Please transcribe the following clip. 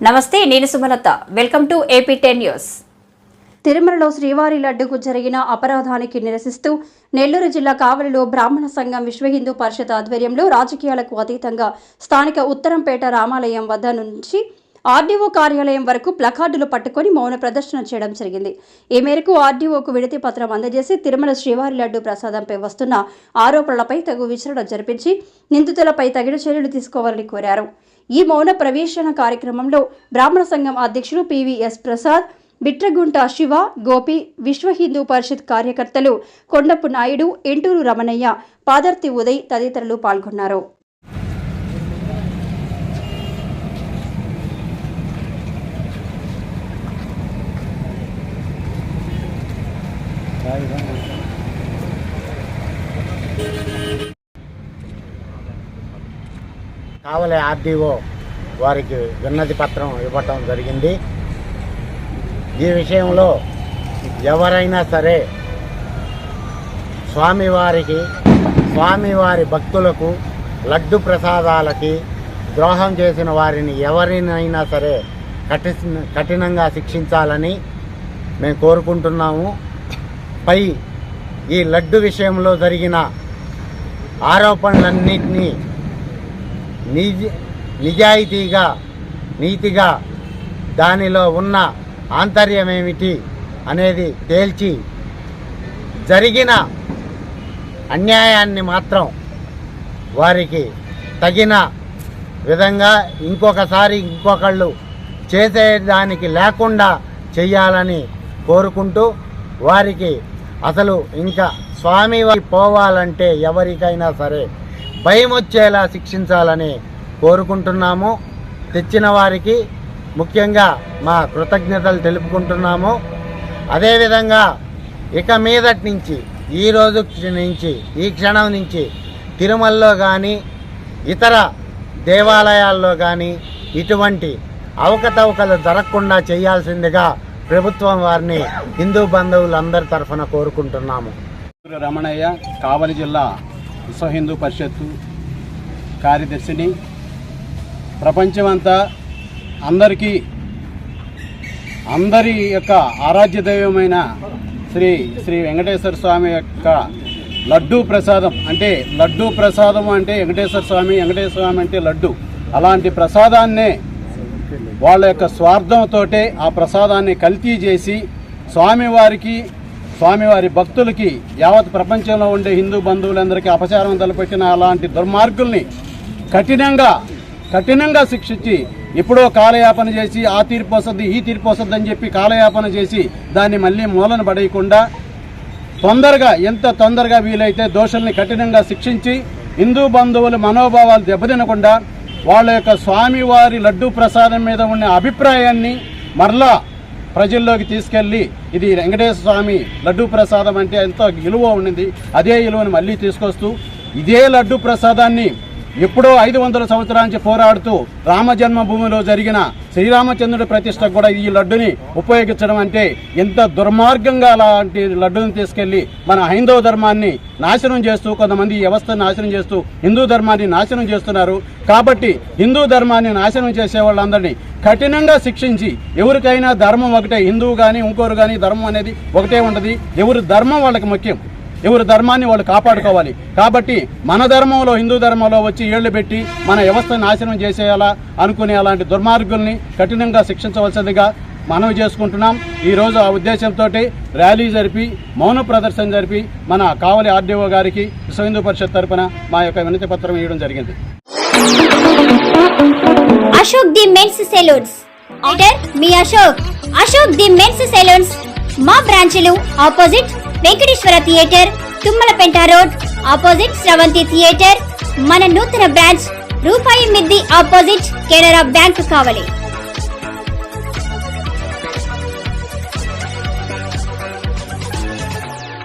నమస్తే, నేను Sumalatha. Welcome to AP10 news. తిరుమలలో శ్రీవారి లడ్డుకు జరిగిన అపరాధానికి నిరసిస్తూ నెల్లూరు జిల్లా కావలిలో బ్రాహ్మణ సంఘం విశ్వ హిందూ పరిషత్ ఆధ్వర్యంలో రాజకీయాలకు అతీతంగా స్థానిక ఉత్తరంపేట రామాలయం వద్ద నుంచి ఆర్డీఓ కార్యాలయం వరకు ప్లకార్డులు పట్టుకొని మౌన ప్రదర్శన చేయడం జరిగింది. ఈ మేరకు ఆర్డీఓకు వినతి పత్రం అందజేసి తిరుమల శ్రీవారి లడ్డు ప్రసాదంపై వస్తున్న ఆరోపణలపై తగు విచారణ జరిపించి నిందితులపై తగిన చర్యలు తీసుకోవాలని కోరారు. ఈ మౌన ప్రవేశన కార్యక్రమంలో బ్రాహ్మణ సంఘం అధ్యక్షులు PVS ప్రసాద్, బిట్రగుంట శివ, గోపి, విశ్వ హిందూ పరిషత్ కార్యకర్తలు కొండపు నాయుడు, ఎంటూరు రమణయ్య, పాదర్తి ఉదయ్ తదితరులు పాల్గొన్నారు. కావలి ఆర్డీఓ వారికి విన్నతి పత్రం ఇవ్వటం జరిగింది. ఈ విషయంలో ఎవరైనా సరే స్వామివారి భక్తులకు లడ్డు ప్రసాదాలకి ద్రోహం చేసిన వారిని ఎవరినైనా సరే కఠినంగా శిక్షించాలని మేము కోరుకుంటున్నాము. పై ఈ లడ్డు విషయంలో జరిగిన ఆరోపణలన్నింటినీ నిజాయితీగా, నీతిగా దానిలో ఉన్న ఆంతర్యమేమిటి అనేది తేల్చి జరిగిన అన్యాయాన్ని మాత్రం వారికి తగిన విధంగా ఇంకొకళ్ళు చేసేదానికి లేకుండా చెయ్యాలని కోరుకుంటూ, వారికి అసలు ఇంకా స్వామివారి పోవాలంటే ఎవరికైనా సరే భయం వచ్చేలా శిక్షించాలని కోరుకుంటున్నాము. తెచ్చిన వారికి ముఖ్యంగా మా కృతజ్ఞతలు తెలుపుకుంటున్నాము. అదేవిధంగా ఇక మీదటి నుంచి, ఈ రోజు నుంచి, ఈ క్షణం నుంచి తిరుమలలో కానీ ఇతర దేవాలయాల్లో కానీ ఇటువంటి అవకతవకలు జరగకుండా చేయాల్సిందిగా ప్రభుత్వం వారిని హిందూ బంధువులందరి తరఫున కోరుకుంటున్నాము. రమణయ్య, కావలి జిల్లా విశ్వ హిందూ పరిషత్ కార్యదర్శిని. ప్రపంచమంతా అందరి యొక్క ఆరాధ్య దైవమైన శ్రీ వెంకటేశ్వర స్వామి యొక్క లడ్డూ ప్రసాదం అంటే వెంకటేశ్వర స్వామి అంటే లడ్డు. అలాంటి ప్రసాదాన్నే వాళ్ళ యొక్క స్వార్థంతో ఆ ప్రసాదాన్ని కల్తీ చేసి స్వామివారి భక్తులకి, యావత్ ప్రపంచంలో ఉండే హిందూ బంధువులందరికీ అపచారం తలపెట్టిన అలాంటి దుర్మార్గుల్ని కఠినంగా శిక్షించి, ఎప్పుడో కాలయాపన చేసి ఆ తీర్పు వస్తుంది, ఈ తీర్పు వస్తుంది అని చెప్పి కాలయాపన చేసి దాన్ని మళ్ళీ మూలన పడేయకుండా ఎంత తొందరగా వీలైతే దోషుల్ని కఠినంగా శిక్షించి హిందూ బంధువుల మనోభావాలు దెబ్బతినకుండా వాళ్ళ యొక్క స్వామివారి లడ్డూ ప్రసాదం మీద ఉన్న అభిప్రాయాన్ని మరలా ప్రజల్లోకి తీసుకెళ్లి, ఇది వెంకటేశ్వర స్వామి లడ్డూ ప్రసాదం అంటే ఎంతో విలువ ఉండింది, అదే విలువను మళ్ళీ తీసుకొస్తూ ఇదే లడ్డూ ప్రసాదాన్ని ఎప్పుడో 500 సంవత్సరాల నుంచి పోరాడుతూ రామ జన్మభూమిలో జరిగిన శ్రీరామచంద్రుడి ప్రతిష్టకు కూడా ఈ లడ్డుని ఉపయోగించడం అంటే ఎంత దుర్మార్గంగా అలాంటి లడ్డుని తీసుకెళ్లి మన హైందవ ధర్మాన్ని నాశనం చేస్తూ, కొంతమంది వ్యవస్థను నాశనం చేస్తూ హిందూ ధర్మాన్ని నాశనం చేస్తున్నారు. కాబట్టి హిందూ ధర్మాన్ని నాశనం చేసే వాళ్ళందరినీ కఠినంగా శిక్షించి, ఎవరికైనా ధర్మం ఒకటే, హిందువు కానీ ఇంకోరు కానీ ధర్మం అనేది ఒకటే ఉంటుంది. ఎవరి ధర్మం వాళ్ళకి ముఖ్యం, ఎవరి ధర్మాన్ని వాళ్ళు కాపాడుకోవాలి. కాబట్టి మన ధర్మంలో, హిందూ ధర్మంలో వచ్చి ఏళ్లు పెట్టి మన వ్యవస్థను నాశనం చేసేయాలా అనుకునే అలాంటి దుర్మార్గుల్ని కఠినంగా శిక్షించవలసిందిగా మనవి చేసుకుంటున్నాం. ఈరోజు ఆ ఉద్దేశంతో ర్యాలీ జరిపి, మౌన ప్రదర్శన జరిపి మన కావలి ఆర్డీఓ గారికి విశ్వ హిందూ పరిషత్ తరపున మా యొక్క వినతి పత్రం ఇవ్వడం జరిగింది. అశోక్ ది మెన్స్ సెలూన్స్ మీ అశోక్ ది మెన్స్ సెలూన్స్ మా బ్రాంచ్లు opposite Venkateswara theatre, Tummalapenta road, opposite Shravanthi theatre. మన నూతన బ్రాంచ్ రూపాయి మిద్ది ఆపోజిట్ కెనరా బ్యాంక్ కావలి.